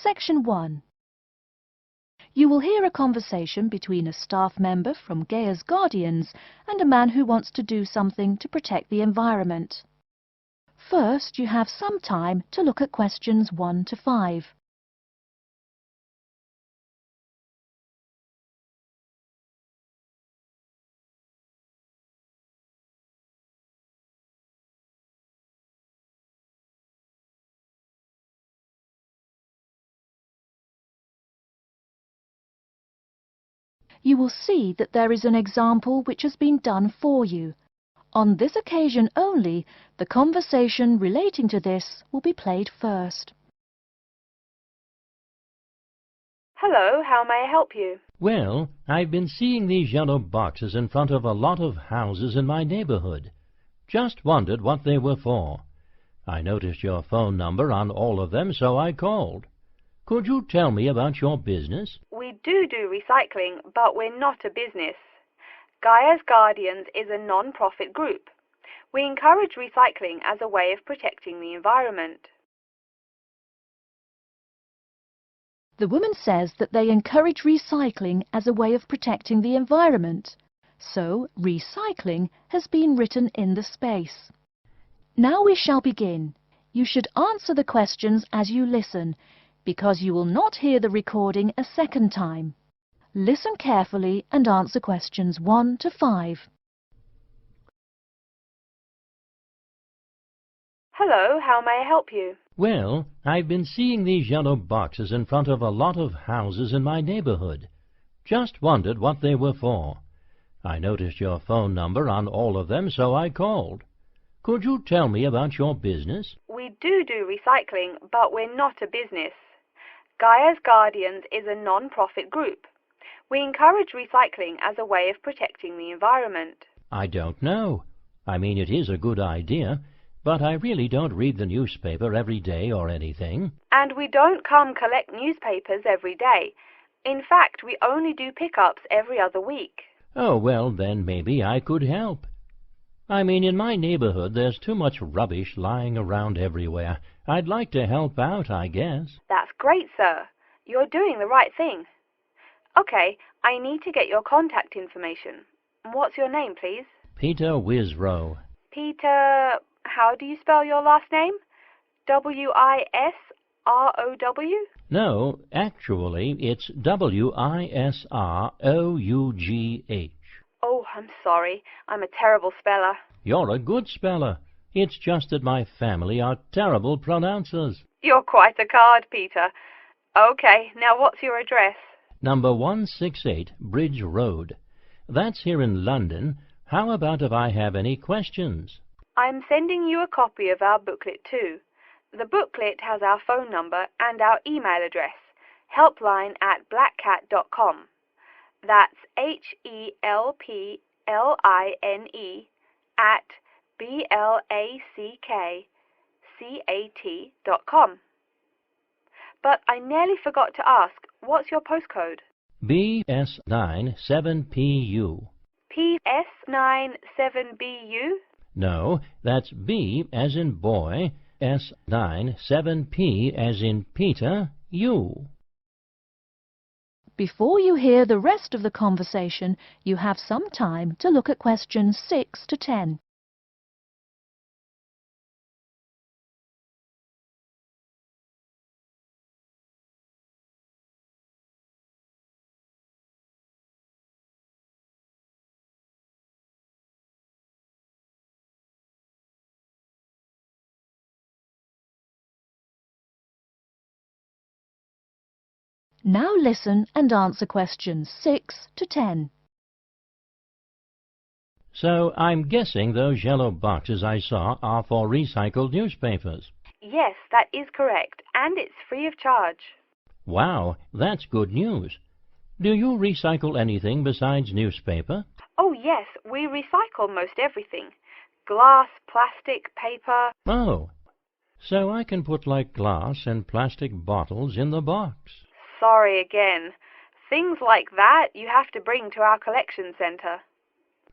Section 1. You will hear a conversation between a staff member from Gaia's Guardians and a man who wants to do something to protect the environment. First, you have some time to look at questions 1 to 5. You will see that there is an example which has been done for you. On this occasion only, the conversation relating to this will be played first. Hello, how may I help you? Well, I've been seeing these yellow boxes in front of a lot of houses in my neighborhood. Just wondered what they were for. I noticed your phone number on all of them, so I called. Could you tell me about your business? We do recycling, but we're not a business. Gaia's Guardians is a non-profit group. We encourage recycling as a way of protecting the environment. The woman says that they encourage recycling as a way of protecting the environment. So, recycling has been written in the space. Now we shall begin. You should answer the questions as you listen, because you will not hear the recording a second time. Listen carefully and answer questions 1 to 5. Hello, how may I help you? Well, I've been seeing these yellow boxes in front of a lot of houses in my neighborhood. Just wondered what they were for. I noticed your phone number on all of them, so I called. Could you tell me about your business? We do recycling, but we're not a business. Gaia's Guardians is a non-profit group. We encourage recycling as a way of protecting the environment. I don't know. I mean, it is a good idea, but I really don't read the newspaper every day or anything. And we don't come collect newspapers every day. In fact, we only do pickups every other week. Oh, well, then maybe I could help. I mean, in my neighborhood there's too much rubbish lying around everywhere. I'd like to help out, I guess. That's great, sir. You're doing the right thing. Okay, I need to get your contact information. What's your name, please? Peter Wisrow. Peter, how do you spell your last name? W-I-S-R-O-W? No, actually, it's W-I-S-R-O-U-G-H. Oh, I'm sorry. I'm a terrible speller. You're a good speller. It's just that my family are terrible pronouncers. You're quite a card, Peter. Okay, now what's your address? Number 168 Bridge Road. That's here in London. How about if I have any questions? I'm sending you a copy of our booklet too. The booklet has our phone number and our email address, helpline@blackcat.com. That's HELPLINE at BLACKCAT.com. But I nearly forgot to ask, what's your postcode? BS97PU. PS97BU? No, that's B as in boy, S97P as in Peter, U. Before you hear the rest of the conversation, you have some time to look at questions 6 to 10. Now listen and answer questions 6 to 10. So I'm guessing those yellow boxes I saw are for recycled newspapers. Yes, that is correct, and it's free of charge. Wow, that's good news. Do you recycle anything besides newspaper? Oh yes, we recycle most everything. Glass, plastic, paper. Oh, so I can put like glass and plastic bottles in the box. Sorry again. Things like that you have to bring to our collection centre.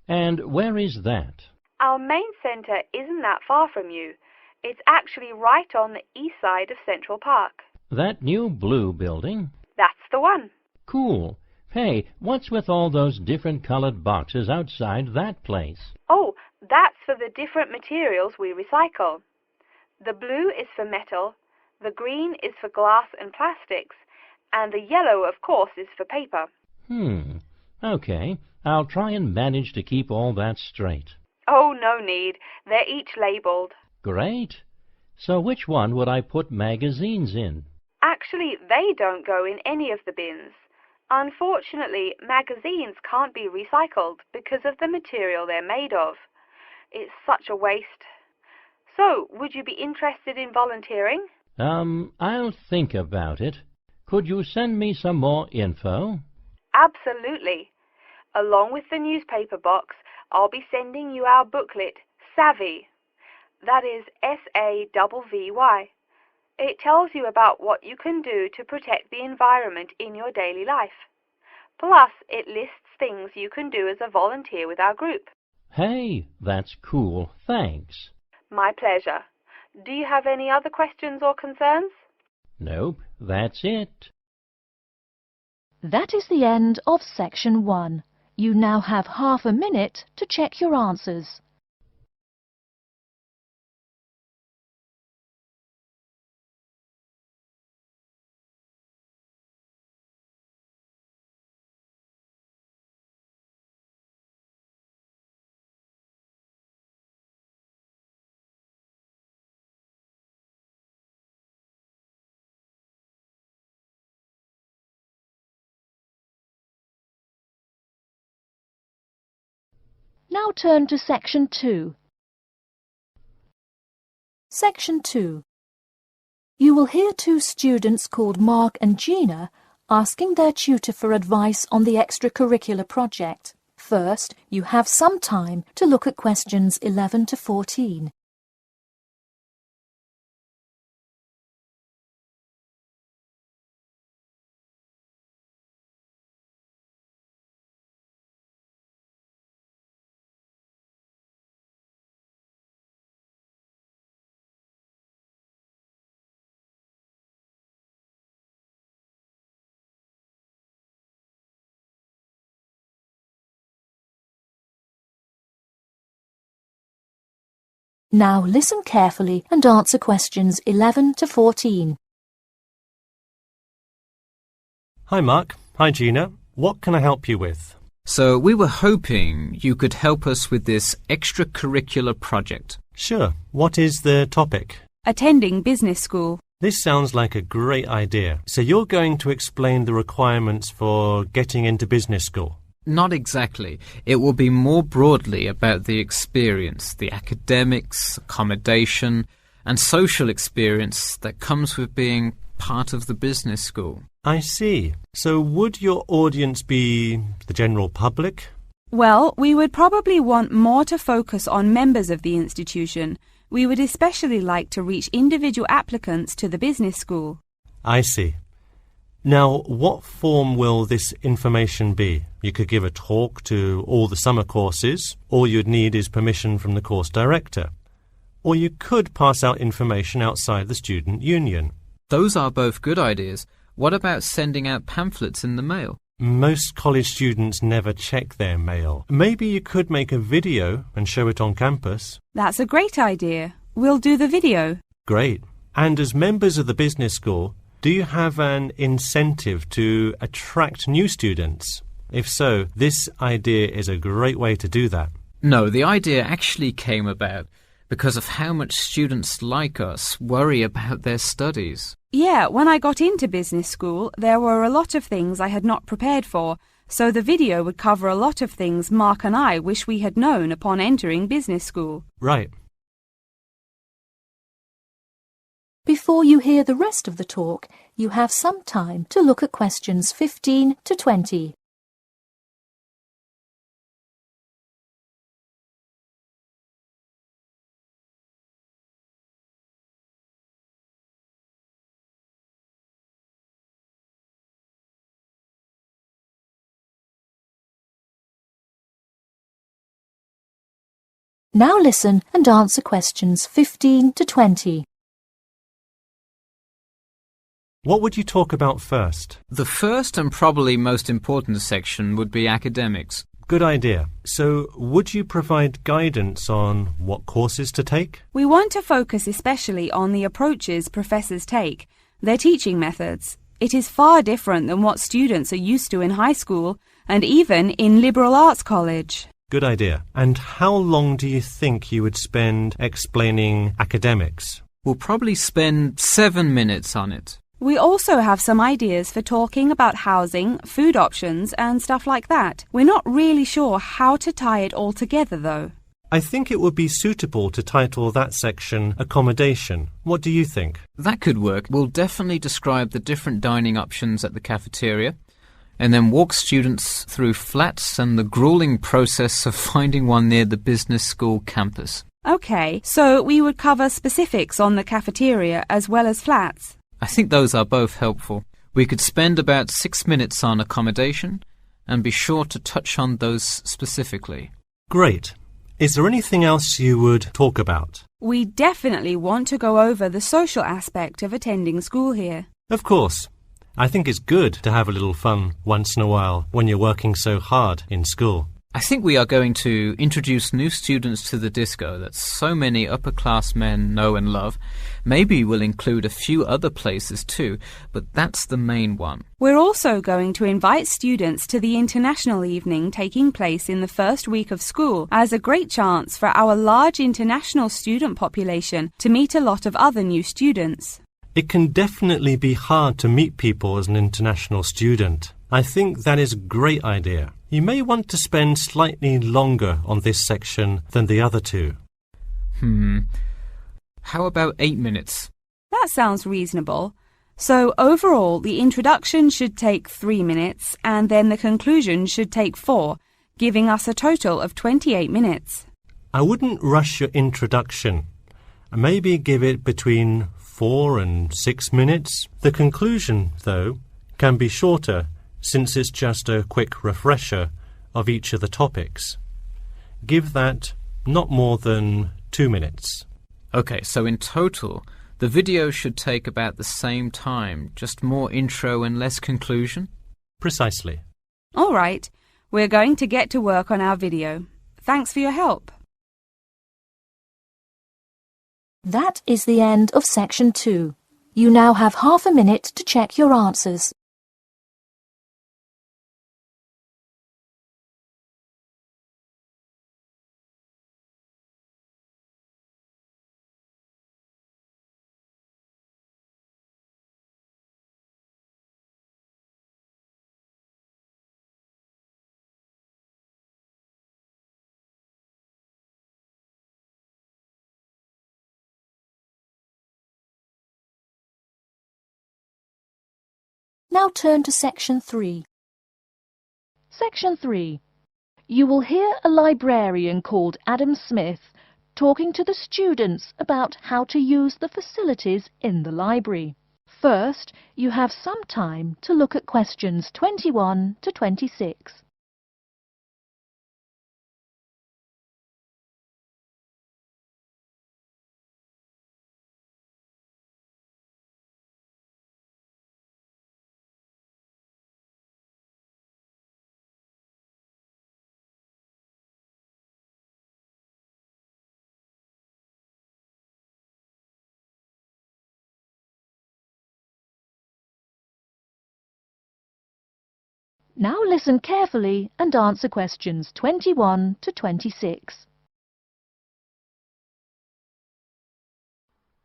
And where is that? Our main centre isn't that far from you. It's actually right on the east side of Central Park. That new blue building? That's the one. Cool. Hey, what's with all those different colored boxes outside that place? Oh, that's for the different materials we recycle. The blue is for metal, the green is for glass and plastics, and the yellow, of course, is for paper. Okay. I'll try and manage to keep all that straight. Oh, no need. They're each labeled. Great. So which one would I put magazines in? Actually, they don't go in any of the bins. Unfortunately, magazines can't be recycled because of the material they're made of. It's such a waste. So, would you be interested in volunteering? I'll think about it. Could you send me some more info? Absolutely. Along with the newspaper box, I'll be sending you our booklet, Savvy. That is SAVVY. It tells you about what you can do to protect the environment in your daily life. Plus, it lists things you can do as a volunteer with our group. Hey, that's cool. Thanks. My pleasure. Do you have any other questions or concerns? Nope, that's it. That is the end of section 1. You now have half a minute to check your answers. Now turn to section 2. Section 2. You will hear two students called Mark and Gina asking their tutor for advice on the extracurricular project. First, you have some time to look at questions 11 to 14. Now listen carefully and answer questions 11 to 14. Hi Mark. Hi Gina. What can I help you with? So we were hoping you could help us with this extracurricular project. Sure. What is the topic? Attending business school. This sounds like a great idea. So you're going to explain the requirements for getting into business school? Not exactly. It will be more broadly about the experience, the academics, accommodation, and social experience that comes with being part of the business school. I see. So would your audience be the general public? Well, we would probably want more to focus on members of the institution. We would especially like to reach individual applicants to the business school. I see. Now, what form will this information be? You could give a talk to all the summer courses. All you'd need is permission from the course director. Or you could pass out information outside the student union. Those are both good ideas. What about sending out pamphlets in the mail? Most college students never check their mail. Maybe you could make a video and show it on campus. That's a great idea. We'll do the video. Great. And as members of the business school, do you have an incentive to attract new students? If so, this idea is a great way to do that. No, the idea actually came about because of how much students like us worry about their studies. Yeah, when I got into business school, there were a lot of things I had not prepared for, so the video would cover a lot of things Mark and I wish we had known upon entering business school. Right. Before you hear the rest of the talk, you have some time to look at questions 15 to 20. Now listen and answer questions 15 to 20. What would you talk about first? The first and probably most important section would be academics. Good idea. So, would you provide guidance on what courses to take? We want to focus especially on the approaches professors take, their teaching methods. It is far different than what students are used to in high school and even in liberal arts college. Good idea. And how long do you think you would spend explaining academics? We'll probably spend 7 minutes on it. We also have some ideas for talking about housing, food options and stuff like that. We're not really sure how to tie it all together though. I think it would be suitable to title that section Accommodation. What do you think? That could work. We'll definitely describe the different dining options at the cafeteria and then walk students through flats and the grueling process of finding one near the business school campus. Okay, so we would cover specifics on the cafeteria as well as flats. I think those are both helpful. We could spend about 6 minutes on accommodation and be sure to touch on those specifically. Great. Is there anything else you would talk about? We definitely want to go over the social aspect of attending school here. Of course. I think it's good to have a little fun once in a while when you're working so hard in school. I think we are going to introduce new students to the disco that so many upper-class men know and love. Maybe we'll include a few other places too, but that's the main one. We're also going to invite students to the international evening taking place in the first week of school as a great chance for our large international student population to meet a lot of other new students. It can definitely be hard to meet people as an international student. I think that is a great idea. You may want to spend slightly longer on this section than the other two. How about 8 minutes? That sounds reasonable. So overall, the introduction should take 3 minutes and then the conclusion should take 4, giving us a total of 28 minutes. I wouldn't rush your introduction. Maybe give it between 4 and 6 minutes. The conclusion, though, can be shorter since it's just a quick refresher of each of the topics. Give that not more than 2 minutes. Okay, so in total, the video should take about the same time, just more intro and less conclusion? Precisely. All right, we're going to get to work on our video. Thanks for your help. That is the end of section 2. You now have half a minute to check your answers. Now turn to section 3. Section 3. You will hear a librarian called Adam Smith talking to the students about how to use the facilities in the library. First, you have some time to look at questions 21 to 26. Now listen carefully and answer questions 21 to 26.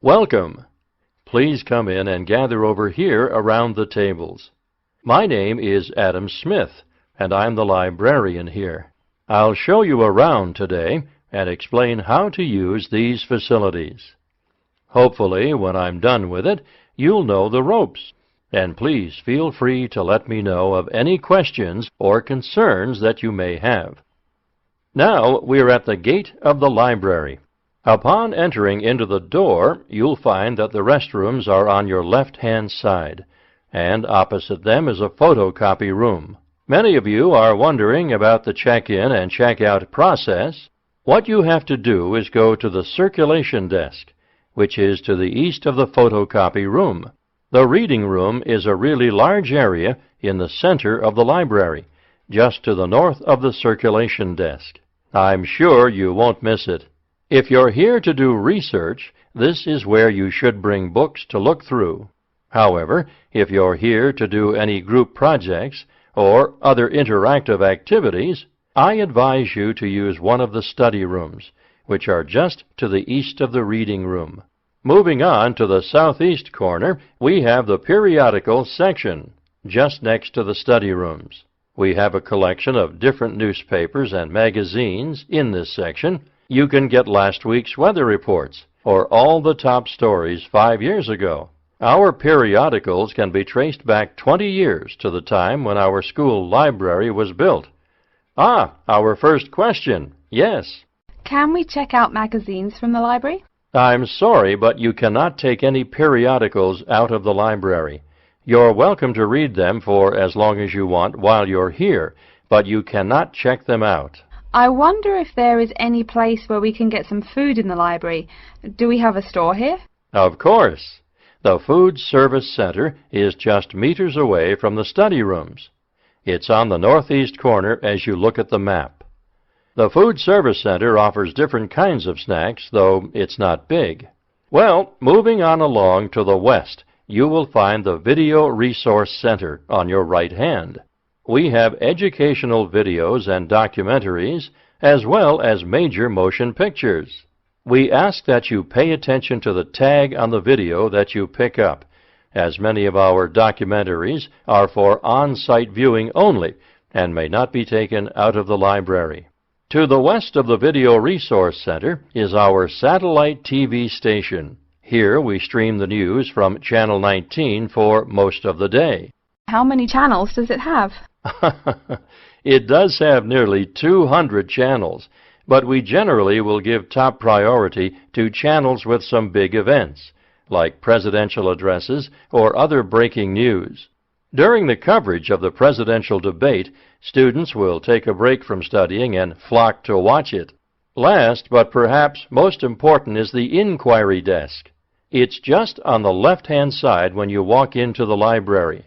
Welcome. Please come in and gather over here around the tables. My name is Adam Smith, and I'm the librarian here. I'll show you around today and explain how to use these facilities. Hopefully, when I'm done with it, you'll know the ropes. And please feel free to let me know of any questions or concerns that you may have. Now we're at the gate of the library. Upon entering into the door, you'll find that the restrooms are on your left-hand side, and opposite them is a photocopy room. Many of you are wondering about the check-in and check-out process. What you have to do is go to the circulation desk, which is to the east of the photocopy room. The reading room is a really large area in the center of the library, just to the north of the circulation desk. I'm sure you won't miss it. If you're here to do research, this is where you should bring books to look through. However, if you're here to do any group projects or other interactive activities, I advise you to use one of the study rooms, which are just to the east of the reading room. Moving on to the southeast corner, we have the periodical section, just next to the study rooms. We have a collection of different newspapers and magazines in this section. You can get last week's weather reports, or all the top stories 5 years ago. Our periodicals can be traced back 20 years to the time when our school library was built. Our first question. Yes. Can we check out magazines from the library? I'm sorry, but you cannot take any periodicals out of the library. You're welcome to read them for as long as you want while you're here, but you cannot check them out. I wonder if there is any place where we can get some food in the library. Do we have a store here? Of course. The Food Service Center is just meters away from the study rooms. It's on the northeast corner as you look at the map. The Food Service Center offers different kinds of snacks, though it's not big. Well, moving on along to the west, you will find the Video Resource Center on your right hand. We have educational videos and documentaries, as well as major motion pictures. We ask that you pay attention to the tag on the video that you pick up, as many of our documentaries are for on-site viewing only and may not be taken out of the library. To the west of the Video Resource Center is our satellite TV station. Here we stream the news from Channel 19 for most of the day. How many channels does it have? It does have nearly 200 channels, but we generally will give top priority to channels with some big events, like presidential addresses or other breaking news. During the coverage of the presidential debate, students will take a break from studying and flock to watch it. Last, but perhaps most important, is the inquiry desk. It's just on the left-hand side when you walk into the library,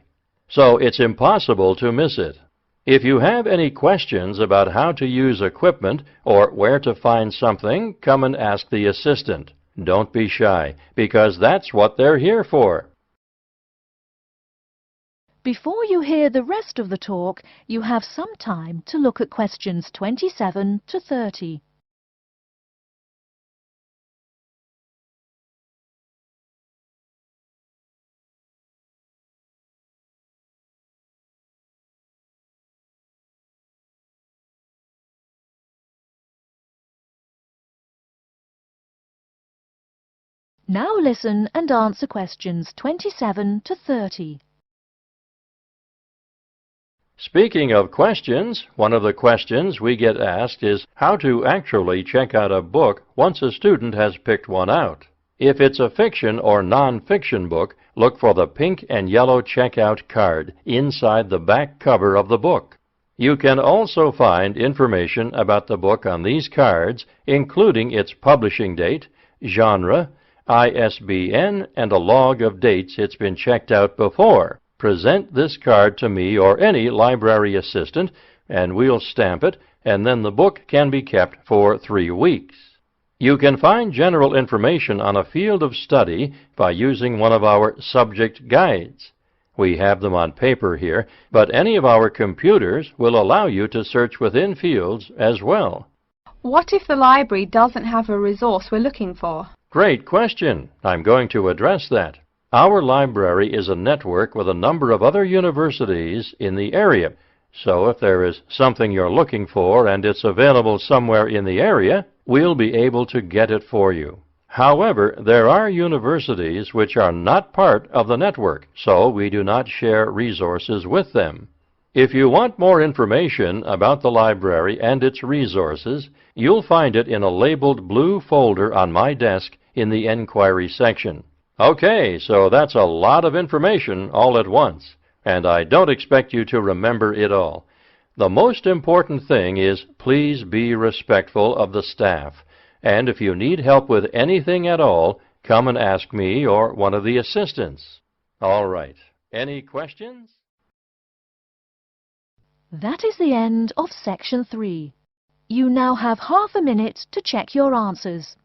so it's impossible to miss it. If you have any questions about how to use equipment or where to find something, come and ask the assistant. Don't be shy, because that's what they're here for. Before you hear the rest of the talk, you have some time to look at questions 27 to 30. Now listen and answer questions 27 to 30. Speaking of questions, one of the questions we get asked is how to actually check out a book once a student has picked one out. If it's a fiction or non-fiction book, look for the pink and yellow checkout card inside the back cover of the book. You can also find information about the book on these cards, including its publishing date, genre, ISBN, and a log of dates it's been checked out before. Present this card to me or any library assistant, and we'll stamp it, and then the book can be kept for 3 weeks. You can find general information on a field of study by using one of our subject guides. We have them on paper here, but any of our computers will allow you to search within fields as well. What if the library doesn't have a resource we're looking for? Great question. I'm going to address that. Our library is a network with a number of other universities in the area, so if there is something you're looking for and it's available somewhere in the area, we'll be able to get it for you. However, there are universities which are not part of the network, so we do not share resources with them. If you want more information about the library and its resources, you'll find it in a labeled blue folder on my desk in the Enquiry section. Okay, so that's a lot of information all at once, and I don't expect you to remember it all. The most important thing is please be respectful of the staff, and if you need help with anything at all, come and ask me or one of the assistants. All right. Any questions? That is the end of section 3. You now have half a minute to check your answers.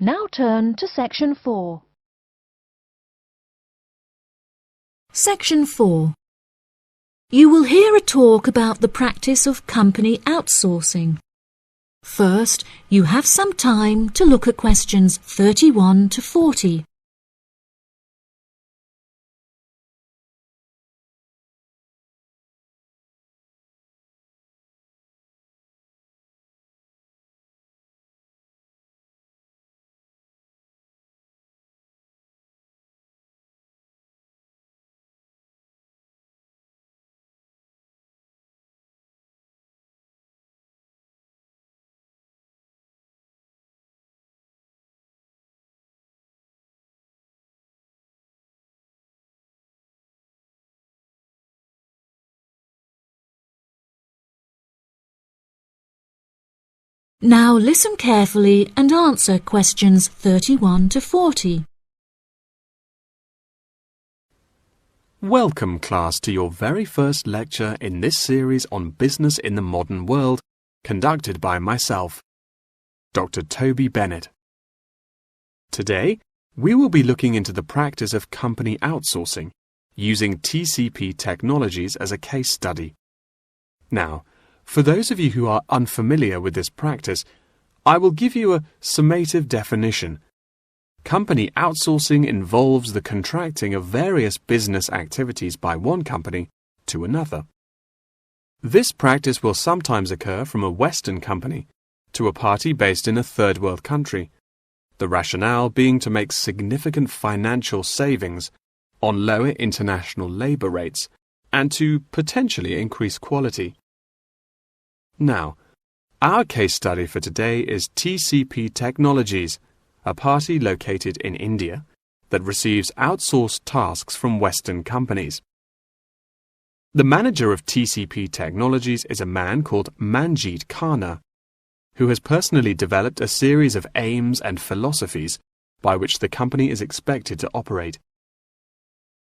Now turn to section 4. Section 4. You will hear a talk about the practice of company outsourcing. First, you have some time to look at questions 31 to 40. Now listen carefully and answer questions 31 to 40. Welcome, class, to your very first lecture in this series on business in the modern world, conducted by myself, Dr. Toby Bennett. Today, we will be looking into the practice of company outsourcing, using TCP technologies as a case study. Now, for those of you who are unfamiliar with this practice, I will give you a summative definition. Company outsourcing involves the contracting of various business activities by one company to another. This practice will sometimes occur from a Western company to a party based in a third world country, the rationale being to make significant financial savings on lower international labour rates and to potentially increase quality. Now, our case study for today is TCP Technologies, a party located in India that receives outsourced tasks from Western companies. The manager of TCP Technologies is a man called Manjeet Khanna, who has personally developed a series of aims and philosophies by which the company is expected to operate.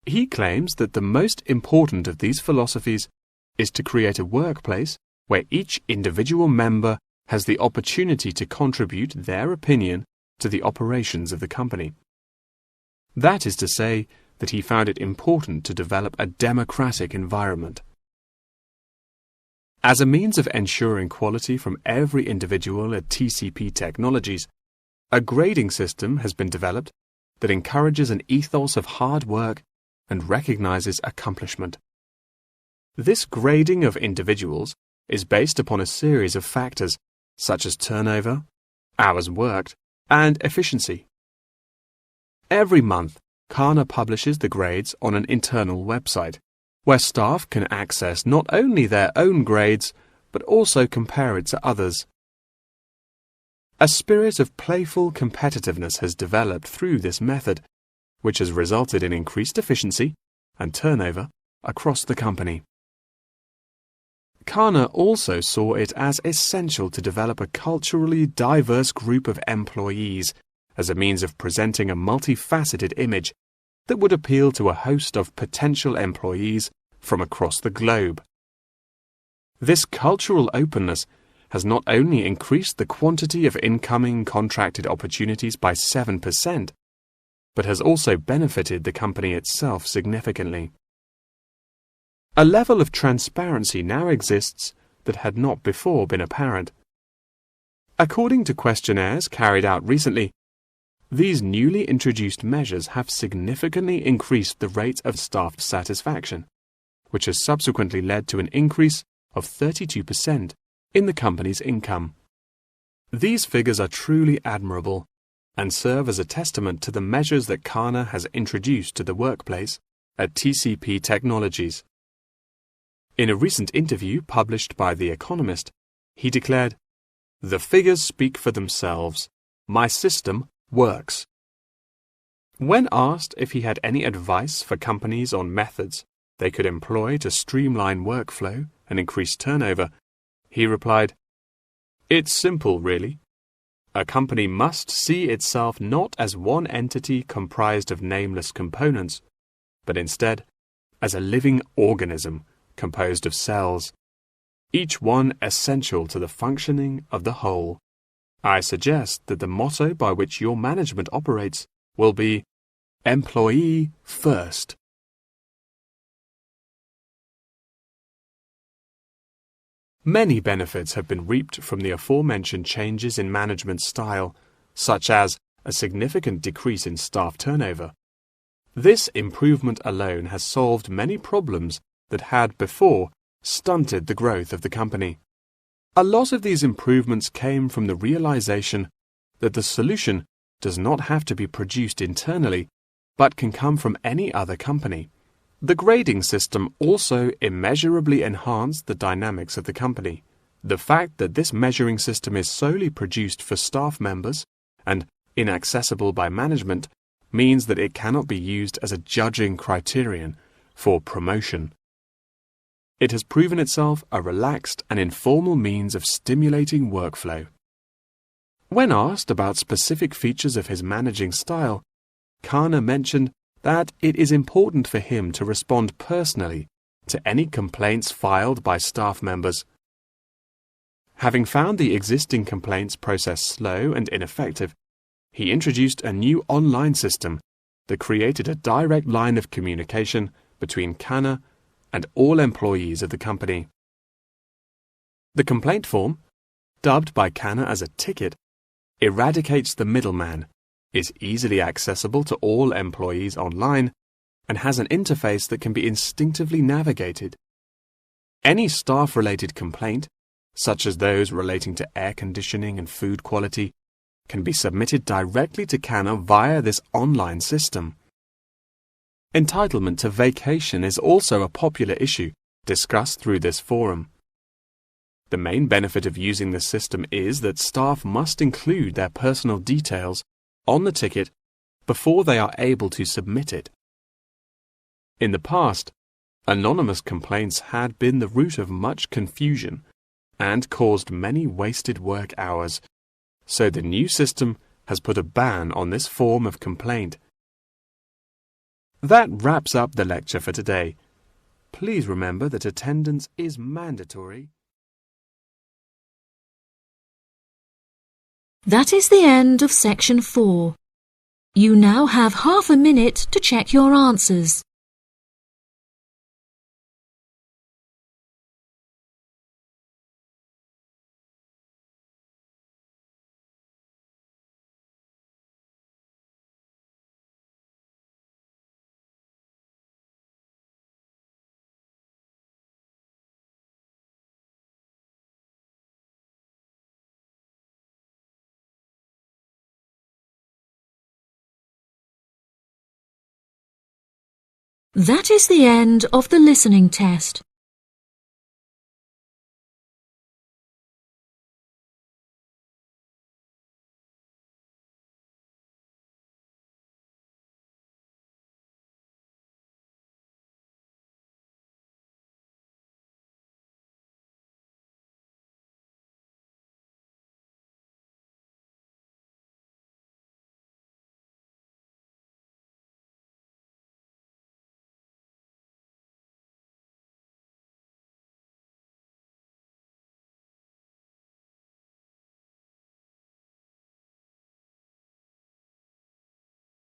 He claims that the most important of these philosophies is to create a workplace where each individual member has the opportunity to contribute their opinion to the operations of the company. That is to say, that he found it important to develop a democratic environment. As a means of ensuring quality from every individual at TCP Technologies, a grading system has been developed that encourages an ethos of hard work and recognizes accomplishment. This grading of individuals is based upon a series of factors such as turnover, hours worked, and efficiency. Every month, Khanna publishes the grades on an internal website, where staff can access not only their own grades, but also compare it to others. A spirit of playful competitiveness has developed through this method, which has resulted in increased efficiency and turnover across the company. Khanna also saw it as essential to develop a culturally diverse group of employees as a means of presenting a multifaceted image that would appeal to a host of potential employees from across the globe. This cultural openness has not only increased the quantity of incoming contracted opportunities by 7%, but has also benefited the company itself significantly. A level of transparency now exists that had not before been apparent. According to questionnaires carried out recently, these newly introduced measures have significantly increased the rate of staff satisfaction, which has subsequently led to an increase of 32% in the company's income. These figures are truly admirable and serve as a testament to the measures that Khanna has introduced to the workplace at TCP Technologies. In a recent interview published by The Economist, he declared, "The figures speak for themselves. My system works." When asked if he had any advice for companies on methods they could employ to streamline workflow and increase turnover, he replied, "It's simple, really. A company must see itself not as one entity comprised of nameless components, but instead as a living organism composed of cells, each one essential to the functioning of the whole. I suggest that the motto by which your management operates will be Employee First." Many benefits have been reaped from the aforementioned changes in management style, such as a significant decrease in staff turnover. This improvement alone has solved many problems that had before stunted the growth of the company. A lot of these improvements came from the realization that the solution does not have to be produced internally, but can come from any other company. The grading system also immeasurably enhanced the dynamics of the company. The fact that this measuring system is solely produced for staff members and inaccessible by management means that it cannot be used as a judging criterion for promotion. It has proven itself a relaxed and informal means of stimulating workflow. When asked about specific features of his managing style, Kana mentioned that it is important for him to respond personally to any complaints filed by staff members. Having found the existing complaints process slow and ineffective, he introduced a new online system that created a direct line of communication between Kana and all employees of the company. The complaint form, dubbed by Kana as a ticket, eradicates the middleman, is easily accessible to all employees online, and has an interface that can be instinctively navigated. Any staff-related complaint, such as those relating to air conditioning and food quality, can be submitted directly to Kana via this online system. Entitlement to vacation is also a popular issue discussed through this forum. The main benefit of using this system is that staff must include their personal details on the ticket before they are able to submit it. In the past, anonymous complaints had been the root of much confusion and caused many wasted work hours, so the new system has put a ban on this form of complaint. That wraps up the lecture for today. Please remember that attendance is mandatory. That is the end of section 4. You now have half a minute to check your answers. That is the end of the listening test.